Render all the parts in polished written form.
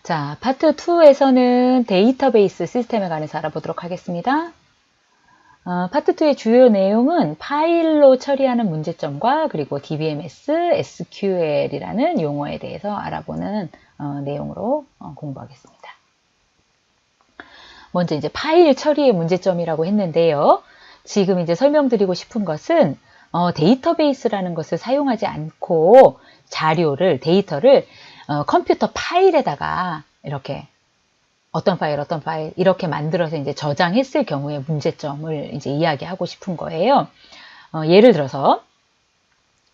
자, 파트 2에서는 데이터베이스 시스템에 관해서 알아보도록 하겠습니다. 파트 2의 주요 내용은 파일로 처리하는 문제점과 그리고 DBMS, SQL이라는 용어에 대해서 알아보는 내용으로 공부하겠습니다. 먼저 이제 파일 처리의 문제점이라고 했는데요. 지금 이제 설명드리고 싶은 것은 데이터베이스라는 것을 사용하지 않고 데이터를 컴퓨터 파일에다가 이렇게 어떤 파일 이렇게 만들어서 이제 저장했을 경우의 문제점을 이제 이야기하고 싶은 거예요. 예를 들어서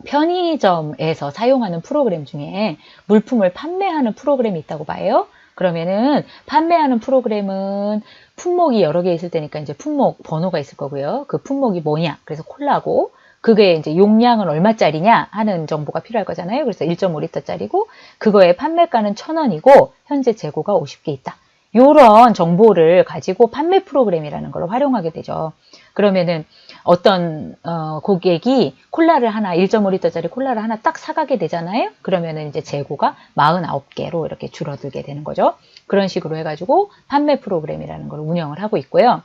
편의점에서 사용하는 프로그램 중에 물품을 판매하는 프로그램이 있다고 봐요. 그러면은 판매하는 프로그램은 품목이 여러 개 있을 때니까 이제 품목 번호가 있을 거고요. 그 품목이 뭐냐? 그래서 콜라고 그게 이제 용량은 얼마짜리냐 하는 정보가 필요할 거잖아요. 그래서 1.5리터짜리고 그거의 판매가는 1,000원이고 현재 재고가 50개 있다. 이런 정보를 가지고 판매 프로그램이라는 걸 활용하게 되죠. 그러면은 어떤 고객이 콜라를 하나 1.5리터짜리 콜라를 하나 딱 사가게 되잖아요. 그러면은 이제 재고가 49개로 이렇게 줄어들게 되는 거죠. 그런 식으로 해가지고 판매 프로그램이라는 걸 운영을 하고 있고요.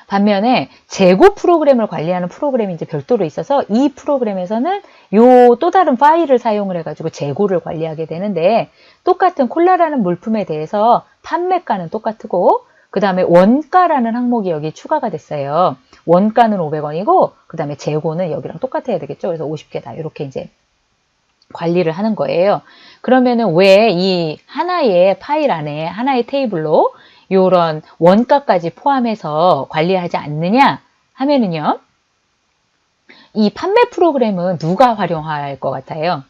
반면에 재고 프로그램을 관리하는 프로그램이 이제 별도로 있어서 이 프로그램에서는 요 또 다른 파일을 사용을 해가지고 재고를 관리하게 되는데 똑같은 콜라라는 물품에 대해서 판매가는 똑같고 그 다음에 원가라는 항목이 여기 추가가 됐어요. 원가는 500원이고 그 다음에 재고는 여기랑 똑같아야 되겠죠. 그래서 50개다 이렇게 이제 관리를 하는 거예요. 그러면은 왜 이 하나의 파일 안에 하나의 테이블로 요런 원가까지 포함해서 관리하지 않느냐 하면은요. 이 판매 프로그램은 누가 활용할 것 같아요?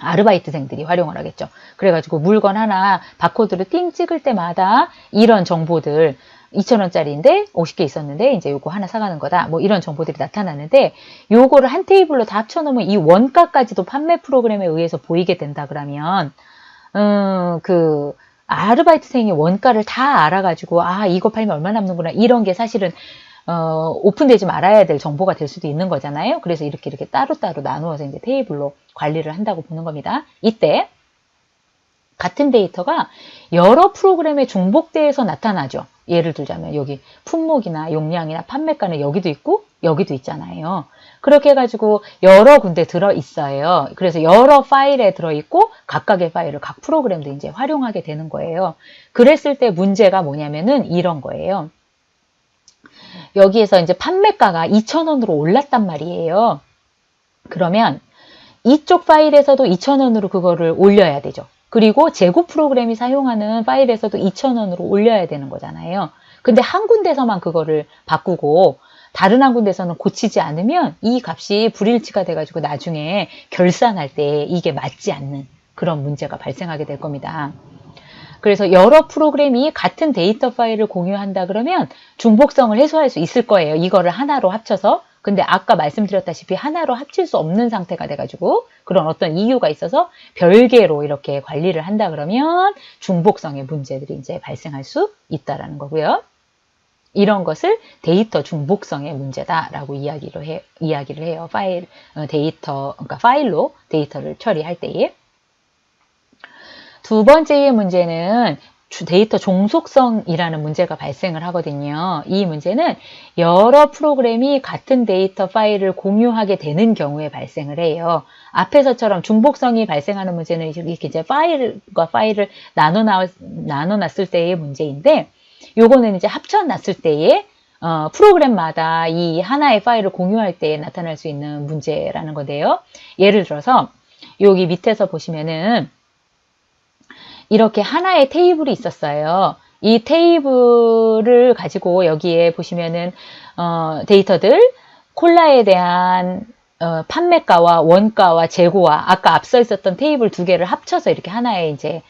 아르바이트생들이 활용을 하겠죠. 그래가지고 물건 하나 바코드를 띵 찍을 때마다 이런 정보들 2,000원짜리인데 50개 있었는데 이제 요거 하나 사가는 거다. 뭐 이런 정보들이 나타나는데 요거를 한 테이블로 다 합쳐놓으면 이 원가까지도 판매 프로그램에 의해서 보이게 된다 그러면 그 아르바이트생이 원가를 다 알아가지고 이거 팔면 얼마 남는구나 이런 게 사실은 오픈되지 말아야 될 정보가 될 수도 있는 거잖아요. 그래서 이렇게 따로따로 나누어서 이제 테이블로 관리를 한다고 보는 겁니다. 이때 같은 데이터가 여러 프로그램에 중복돼서 나타나죠. 예를 들자면 여기 품목이나 용량이나 판매가는 여기도 있고 여기도 있잖아요. 그렇게 해가지고 여러 군데 들어있어요. 그래서 여러 파일에 들어있고 각각의 파일을 각 프로그램도 이제 활용하게 되는 거예요. 그랬을 때 문제가 뭐냐면은 이런 거예요. 여기에서 이제 판매가가 2,000원으로 올랐단 말이에요. 그러면 이쪽 파일에서도 2,000원으로 그거를 올려야 되죠. 그리고 재고 프로그램이 사용하는 파일에서도 2,000원으로 올려야 되는 거잖아요. 근데 한 군데서만 그거를 바꾸고 다른 한 군데서는 고치지 않으면 이 값이 불일치가 돼가지고 나중에 결산할 때 이게 맞지 않는 그런 문제가 발생하게 될 겁니다. 그래서 여러 프로그램이 같은 데이터 파일을 공유한다 그러면 중복성을 해소할 수 있을 거예요. 이거를 하나로 합쳐서. 근데 아까 말씀드렸다시피 하나로 합칠 수 없는 상태가 돼가지고 그런 어떤 이유가 있어서 별개로 이렇게 관리를 한다 그러면 중복성의 문제들이 이제 발생할 수 있다라는 거고요. 이런 것을 데이터 중복성의 문제다라고 이야기를 해요. 그러니까 파일로 데이터를 처리할 때에. 두 번째의 문제는 데이터 종속성이라는 문제가 발생을 하거든요. 이 문제는 여러 프로그램이 같은 데이터 파일을 공유하게 되는 경우에 발생을 해요. 앞에서처럼 중복성이 발생하는 문제는 이렇게 이제 파일과 파일을 나눠놨을 때의 문제인데, 요거는 이제 합쳐놨을 때에 프로그램마다 이 하나의 파일을 공유할 때 나타날 수 있는 문제라는 건데요. 예를 들어서 여기 밑에서 보시면은 이렇게 하나의 테이블이 있었어요. 이 테이블을 가지고 여기에 보시면은 데이터들 콜라에 대한 판매가와 원가와 재고와 아까 앞서 있었던 테이블 두 개를 합쳐서 이렇게 하나의 이제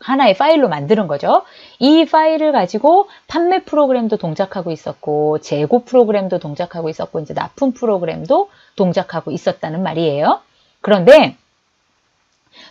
하나의 파일로 만드는 거죠. 이 파일을 가지고 판매 프로그램도 동작하고 있었고 재고 프로그램도 동작하고 있었고 이제 납품 프로그램도 동작하고 있었다는 말이에요. 그런데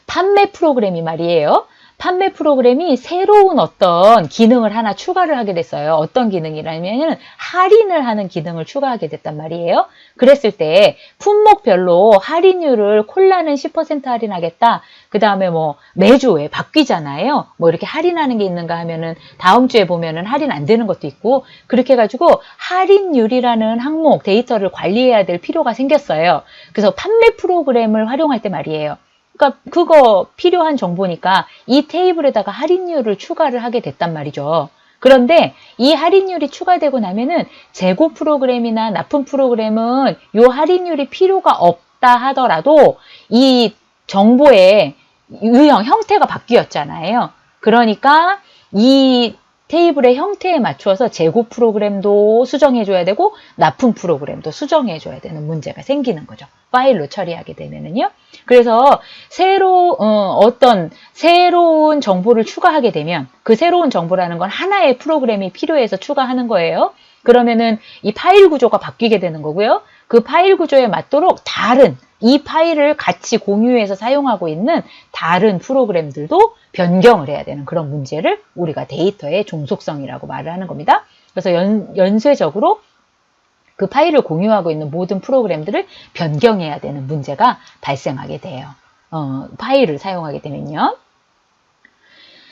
판매 프로그램이 말이에요. 판매 프로그램이 새로운 어떤 기능을 하나 추가를 하게 됐어요. 어떤 기능이라면 할인을 하는 기능을 추가하게 됐단 말이에요. 그랬을 때 품목별로 할인율을 콜라는 10% 할인하겠다. 그 다음에 뭐 매주 왜 바뀌잖아요. 뭐 이렇게 할인하는 게 있는가 하면은 다음 주에 보면은 할인 안 되는 것도 있고 그렇게 해가지고 할인율이라는 항목 데이터를 관리해야 될 필요가 생겼어요. 그래서 판매 프로그램을 활용할 때 말이에요. 그러니까 그거 필요한 정보니까 이 테이블에다가 할인율을 추가를 하게 됐단 말이죠. 그런데 이 할인율이 추가되고 나면은 재고 프로그램이나 납품 프로그램은 이 할인율이 필요가 없다 하더라도 이 정보의 유형, 형태가 바뀌었잖아요. 그러니까 이 테이블의 형태에 맞추어서 재고 프로그램도 수정해줘야 되고 납품 프로그램도 수정해줘야 되는 문제가 생기는 거죠. 파일로 처리하게 되면은요. 그래서 어떤 새로운 정보를 추가하게 되면 그 새로운 정보라는 건 하나의 프로그램이 필요해서 추가하는 거예요. 그러면은 이 파일 구조가 바뀌게 되는 거고요. 그 파일 구조에 맞도록 다른 이 파일을 같이 공유해서 사용하고 있는 다른 프로그램들도 변경을 해야 되는 그런 문제를 우리가 데이터의 종속성이라고 말을 하는 겁니다. 그래서 연쇄적으로 그 파일을 공유하고 있는 모든 프로그램들을 변경해야 되는 문제가 발생하게 돼요. 파일을 사용하게 되면요.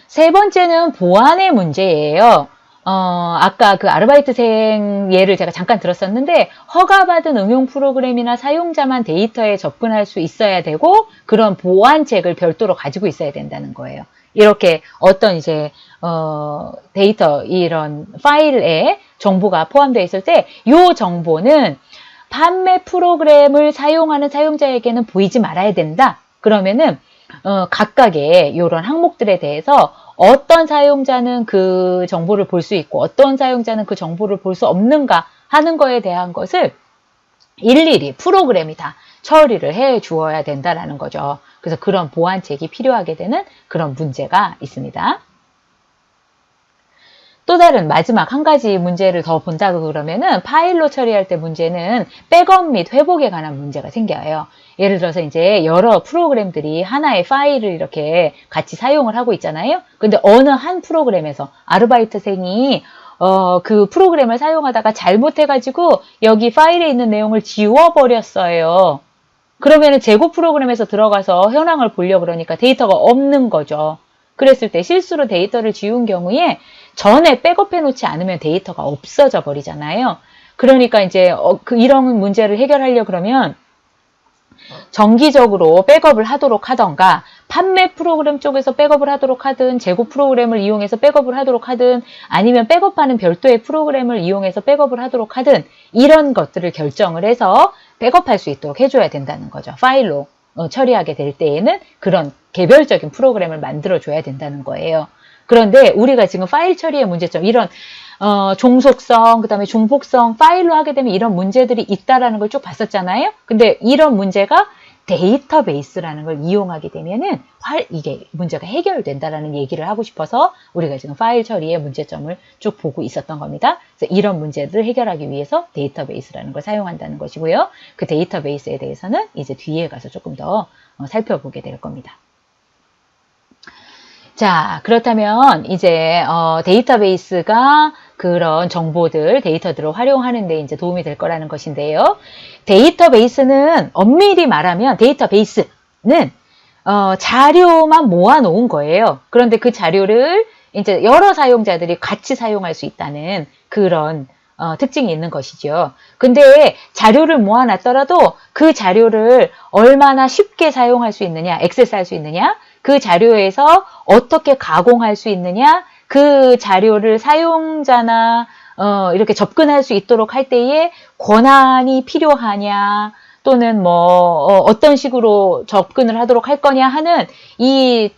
세 번째는 보안의 문제예요. 아까 그 아르바이트생 예를 제가 잠깐 들었었는데 허가받은 응용 프로그램이나 사용자만 데이터에 접근할 수 있어야 되고 그런 보안책을 별도로 가지고 있어야 된다는 거예요. 이렇게 어떤 이제 데이터 이런 파일에 정보가 포함되어 있을 때 이 정보는 판매 프로그램을 사용하는 사용자에게는 보이지 말아야 된다. 그러면은 각각의 이런 항목들에 대해서 어떤 사용자는 그 정보를 볼 수 있고 어떤 사용자는 그 정보를 볼 수 없는가 하는 거에 대한 것을 일일이 프로그램이 다 처리를 해 주어야 된다라는 거죠. 그래서 그런 보안책이 필요하게 되는 그런 문제가 있습니다. 또 다른 마지막 한 가지 문제를 더 본다고 그러면은 파일로 처리할 때 문제는 백업 및 회복에 관한 문제가 생겨요. 예를 들어서 이제 여러 프로그램들이 하나의 파일을 이렇게 같이 사용을 하고 있잖아요. 근데 어느 한 프로그램에서 아르바이트생이 그 프로그램을 사용하다가 잘못해가지고 여기 파일에 있는 내용을 지워버렸어요. 그러면은 재고 프로그램에서 들어가서 현황을 보려고 그러니까 데이터가 없는 거죠. 그랬을 때 실수로 데이터를 지운 경우에 전에 백업해 놓지 않으면 데이터가 없어져 버리잖아요. 그러니까 이제 이런 문제를 해결하려고 그러면 정기적으로 백업을 하도록 하던가 판매 프로그램 쪽에서 백업을 하도록 하든 재고 프로그램을 이용해서 백업을 하도록 하든 아니면 백업하는 별도의 프로그램을 이용해서 백업을 하도록 하든 이런 것들을 결정을 해서 백업할 수 있도록 해줘야 된다는 거죠. 파일로 처리하게 될 때에는 그런 개별적인 프로그램을 만들어줘야 된다는 거예요. 그런데 우리가 지금 파일 처리의 문제점, 이런 종속성, 그 다음에 중복성, 파일로 하게 되면 이런 문제들이 있다라는 걸 쭉 봤었잖아요. 근데 이런 문제가 데이터베이스라는 걸 이용하게 되면은 이게 문제가 해결된다라는 얘기를 하고 싶어서 우리가 지금 파일 처리의 문제점을 쭉 보고 있었던 겁니다. 그래서 이런 문제들을 해결하기 위해서 데이터베이스라는 걸 사용한다는 것이고요. 그 데이터베이스에 대해서는 이제 뒤에 가서 조금 더 살펴보게 될 겁니다. 자, 그렇다면 이제 데이터베이스가 그런 정보들, 데이터들을 활용하는 데 이제 도움이 될 거라는 것인데요. 데이터베이스는 엄밀히 말하면 데이터베이스는 자료만 모아놓은 거예요. 그런데 그 자료를 이제 여러 사용자들이 같이 사용할 수 있다는 그런 특징이 있는 것이죠. 근데 자료를 모아놨더라도 그 자료를 얼마나 쉽게 사용할 수 있느냐, 액세스할 수 있느냐, 그 자료에서 어떻게 가공할 수 있느냐, 그 자료를 사용자나 이렇게 접근할 수 있도록 할 때에 권한이 필요하냐, 또는 뭐 어떤 식으로 접근을 하도록 할 거냐 하는 이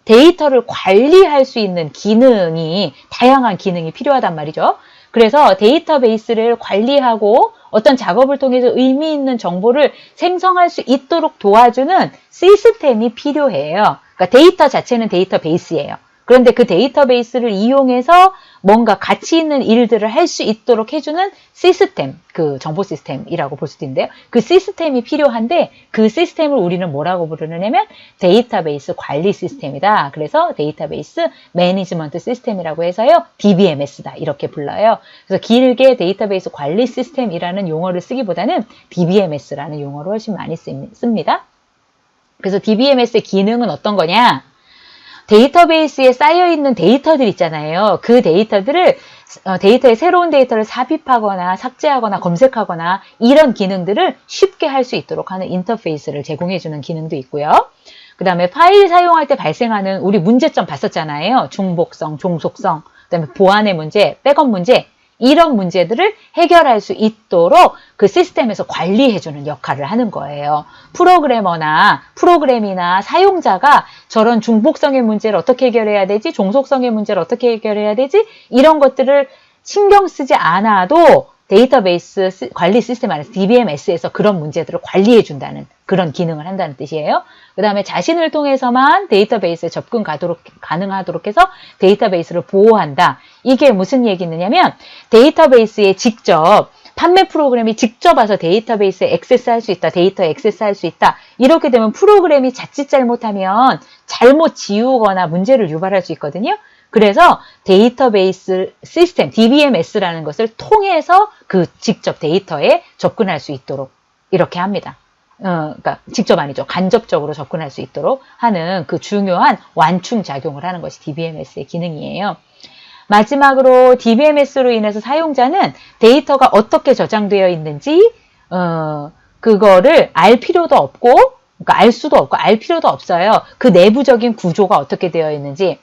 데이터를 관리할 수 있는 기능이, 다양한 기능이 필요하단 말이죠. 그래서 데이터베이스를 관리하고 어떤 작업을 통해서 의미 있는 정보를 생성할 수 있도록 도와주는 시스템이 필요해요. 그러니까 데이터 자체는 데이터베이스예요. 그런데 그 데이터베이스를 이용해서 뭔가 가치 있는 일들을 할 수 있도록 해주는 시스템, 그 정보 시스템이라고 볼 수도 있는데요. 그 시스템이 필요한데 그 시스템을 우리는 뭐라고 부르느냐면 데이터베이스 관리 시스템이다. 그래서 데이터베이스 매니지먼트 시스템이라고 해서요. DBMS다. 이렇게 불러요. 그래서 길게 데이터베이스 관리 시스템이라는 용어를 쓰기보다는 DBMS라는 용어를 훨씬 많이 씁니다. 그래서 DBMS의 기능은 어떤 거냐? 데이터베이스에 쌓여있는 데이터들 있잖아요. 그 데이터들을 데이터에 새로운 데이터를 삽입하거나 삭제하거나 검색하거나 이런 기능들을 쉽게 할 수 있도록 하는 인터페이스를 제공해주는 기능도 있고요. 그 다음에 파일 사용할 때 발생하는 우리 문제점 봤었잖아요. 중복성, 종속성, 그 다음에 보안의 문제, 백업 문제 이런 문제들을 해결할 수 있도록 그 시스템에서 관리해주는 역할을 하는 거예요. 프로그램이나 사용자가 저런 중복성의 문제를 어떻게 해결해야 되지? 종속성의 문제를 어떻게 해결해야 되지? 이런 것들을 신경 쓰지 않아도 데이터베이스 관리 시스템 안에서 DBMS에서 그런 문제들을 관리해준다는 그런 기능을 한다는 뜻이에요. 그 다음에 자신을 통해서만 데이터베이스에 접근 가능하도록 해서 데이터베이스를 보호한다. 이게 무슨 얘기느냐면 데이터베이스에 직접 판매 프로그램이 직접 와서 데이터베이스에 액세스할 수 있다. 데이터에 액세스할 수 있다. 이렇게 되면 프로그램이 자칫 잘못하면 잘못 지우거나 문제를 유발할 수 있거든요. 그래서 데이터베이스 시스템, DBMS라는 것을 통해서 그 직접 데이터에 접근할 수 있도록 이렇게 합니다. 그러니까 직접 아니죠. 간접적으로 접근할 수 있도록 하는 그 중요한 완충 작용을 하는 것이 DBMS의 기능이에요. 마지막으로 DBMS로 인해서 사용자는 데이터가 어떻게 저장되어 있는지 그거를 알 필요도 없고 그러니까 알 수도 없고 알 필요도 없어요. 그 내부적인 구조가 어떻게 되어 있는지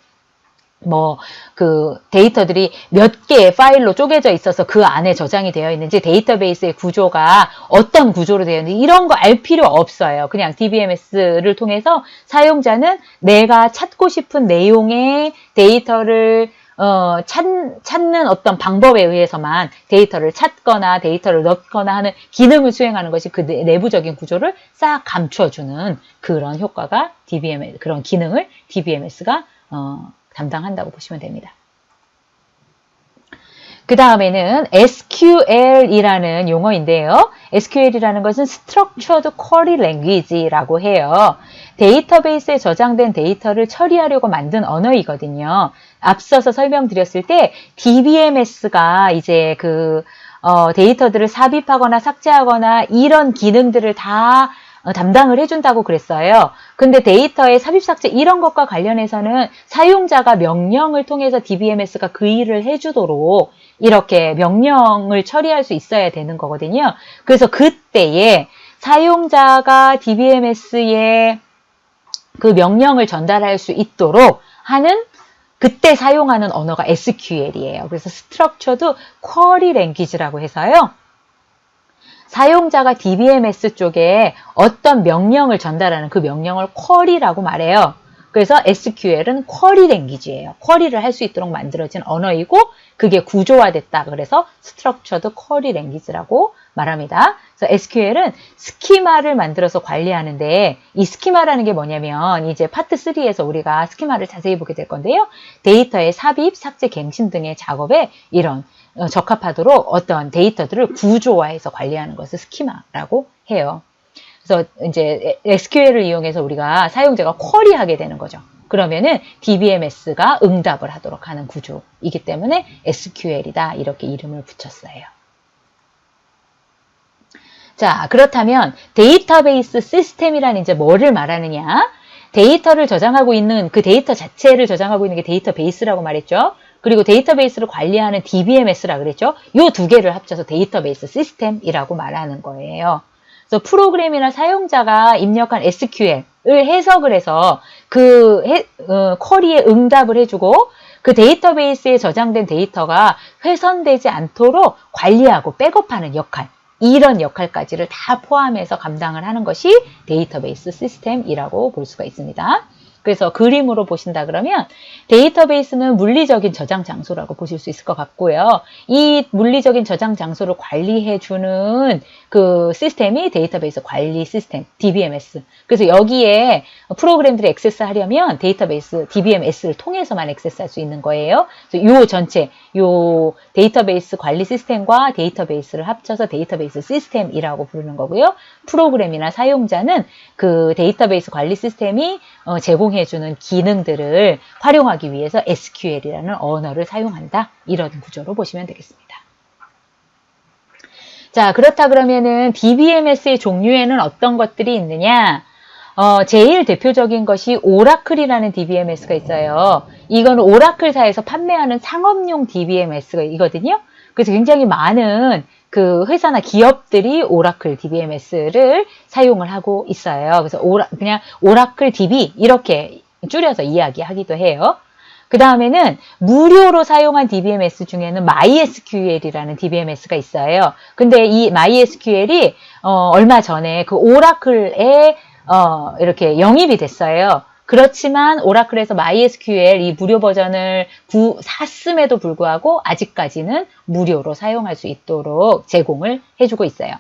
그 데이터들이 몇 개의 파일로 쪼개져 있어서 그 안에 저장이 되어 있는지 데이터베이스의 구조가 어떤 구조로 되어 있는지 이런 거 알 필요 없어요. 그냥 DBMS를 통해서 사용자는 내가 찾고 싶은 내용의 데이터를 찾는 어떤 방법에 의해서만 데이터를 찾거나 데이터를 넣거나 하는 기능을 수행하는 것이 그 내부적인 구조를 싹 감춰주는 그런 효과가 그런 기능을 DBMS가 담당한다고 보시면 됩니다. 그 다음에는 SQL이라는 용어인데요. SQL이라는 것은 Structured Query Language라고 해요. 데이터베이스에 저장된 데이터를 처리하려고 만든 언어이거든요. 앞서서 설명드렸을 때 DBMS가 이제 데이터들을 삽입하거나 삭제하거나 이런 기능들을 다 담당을 해준다고 그랬어요. 근데 데이터의 삽입 삭제 이런 것과 관련해서는 사용자가 명령을 통해서 DBMS가 그 일을 해주도록 이렇게 명령을 처리할 수 있어야 되는 거거든요. 그래서 그때에 사용자가 DBMS에 그 명령을 전달할 수 있도록 하는 그때 사용하는 언어가 SQL이에요. 그래서 Structured Query Language라고 해서요. 사용자가 DBMS 쪽에 어떤 명령을 전달하는 그 명령을 쿼리라고 말해요. 그래서 SQL은 쿼리 랭귀지예요. 쿼리를 할 수 있도록 만들어진 언어이고 그게 구조화됐다. 그래서 Structured Query Language라고 말합니다. 그래서 SQL은 스키마를 만들어서 관리하는데 이 스키마라는 게 뭐냐면 이제 파트 3에서 우리가 스키마를 자세히 보게 될 건데요. 데이터의 삽입, 삭제, 갱신 등의 작업에 이런 적합하도록 어떤 데이터들을 구조화해서 관리하는 것을 스키마라고 해요. 그래서 이제 SQL을 이용해서 우리가 사용자가 쿼리하게 되는 거죠. 그러면은 DBMS가 응답을 하도록 하는 구조이기 때문에 SQL이다 이렇게 이름을 붙였어요. 자, 그렇다면 데이터베이스 시스템이란 이제 뭐를 말하느냐? 데이터를 저장하고 있는 그 데이터 자체를 저장하고 있는 게 데이터베이스라고 말했죠. 그리고 데이터베이스를 관리하는 DBMS라 그랬죠. 이 두 개를 합쳐서 데이터베이스 시스템이라고 말하는 거예요. 그래서 프로그램이나 사용자가 입력한 SQL을 해석을 해서 그 쿼리에 응답을 해주고 그 데이터베이스에 저장된 데이터가 훼손되지 않도록 관리하고 백업하는 역할, 이런 역할까지를 다 포함해서 감당을 하는 것이 데이터베이스 시스템이라고 볼 수가 있습니다. 그래서 그림으로 보신다 그러면 데이터베이스는 물리적인 저장 장소라고 보실 수 있을 것 같고요. 이 물리적인 저장 장소를 관리해주는 그 시스템이 데이터베이스 관리 시스템, DBMS. 그래서 여기에 프로그램들이 액세스하려면 데이터베이스, DBMS를 통해서만 액세스할 수 있는 거예요. 그래서 요 전체, 요 데이터베이스 관리 시스템과 데이터베이스를 합쳐서 데이터베이스 시스템이라고 부르는 거고요. 프로그램이나 사용자는 그 데이터베이스 관리 시스템이 제공해주는 기능들을 활용하기 위해서 SQL이라는 언어를 사용한다. 이런 구조로 보시면 되겠습니다. 자, 그렇다 그러면은 DBMS의 종류에는 어떤 것들이 있느냐? 제일 대표적인 것이 오라클이라는 DBMS가 있어요. 이건 오라클사에서 판매하는 상업용 DBMS가 이거든요. 그래서 굉장히 많은 그 회사나 기업들이 오라클 DBMS를 사용을 하고 있어요. 그래서 그냥 오라클 DB 이렇게 줄여서 이야기하기도 해요. 그 다음에는 무료로 사용한 DBMS 중에는 MySQL이라는 DBMS가 있어요. 근데 이 MySQL이 얼마 전에 그 오라클에 이렇게 영입이 됐어요. 그렇지만 오라클에서 MySQL 이 무료 버전을 샀음에도 불구하고 아직까지는 무료로 사용할 수 있도록 제공을 해주고 있어요.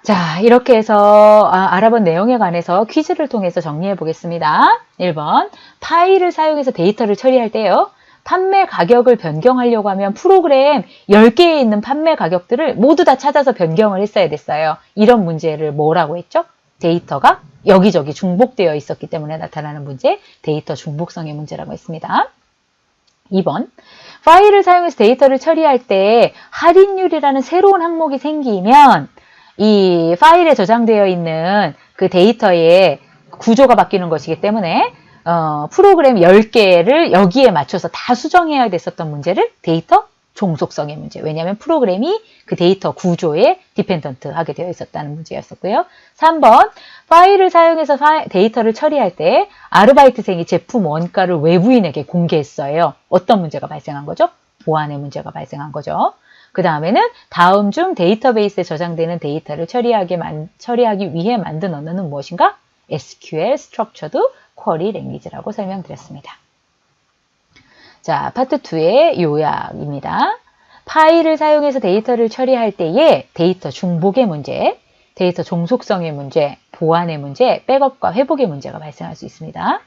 자, 이렇게 해서 알아본 내용에 관해서 퀴즈를 통해서 정리해 보겠습니다. 1번, 파일을 사용해서 데이터를 처리할 때요. 판매 가격을 변경하려고 하면 프로그램 10개에 있는 판매 가격들을 모두 다 찾아서 변경을 했어야 됐어요. 이런 문제를 뭐라고 했죠? 데이터가 여기저기 중복되어 있었기 때문에 나타나는 문제, 데이터 중복성의 문제라고 했습니다. 2번, 파일을 사용해서 데이터를 처리할 때 할인율이라는 새로운 항목이 생기면 이 파일에 저장되어 있는 그 데이터의 구조가 바뀌는 것이기 때문에 프로그램 10개를 여기에 맞춰서 다 수정해야 됐었던 문제를 데이터 종속성의 문제. 왜냐하면 프로그램이 그 데이터 구조에 디펜던트 하게 되어 있었다는 문제였었고요. 3번, 파일을 사용해서 데이터를 처리할 때 아르바이트생이 제품 원가를 외부인에게 공개했어요. 어떤 문제가 발생한 거죠? 보안의 문제가 발생한 거죠. 그 다음에는 다음 중 데이터베이스에 저장되는 데이터를 처리하기 위해 만든 언어는 무엇인가? SQL Structured Query Language라고 설명드렸습니다. 자, 파트 2의 요약입니다. 파일을 사용해서 데이터를 처리할 때의 데이터 중복의 문제, 데이터 종속성의 문제, 보안의 문제, 백업과 회복의 문제가 발생할 수 있습니다.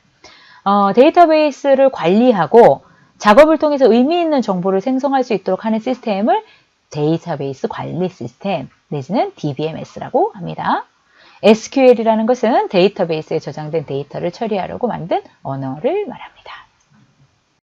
데이터베이스를 관리하고 작업을 통해서 의미 있는 정보를 생성할 수 있도록 하는 시스템을 데이터베이스 관리 시스템 내지는 DBMS라고 합니다. SQL이라는 것은 데이터베이스에 저장된 데이터를 처리하려고 만든 언어를 말합니다.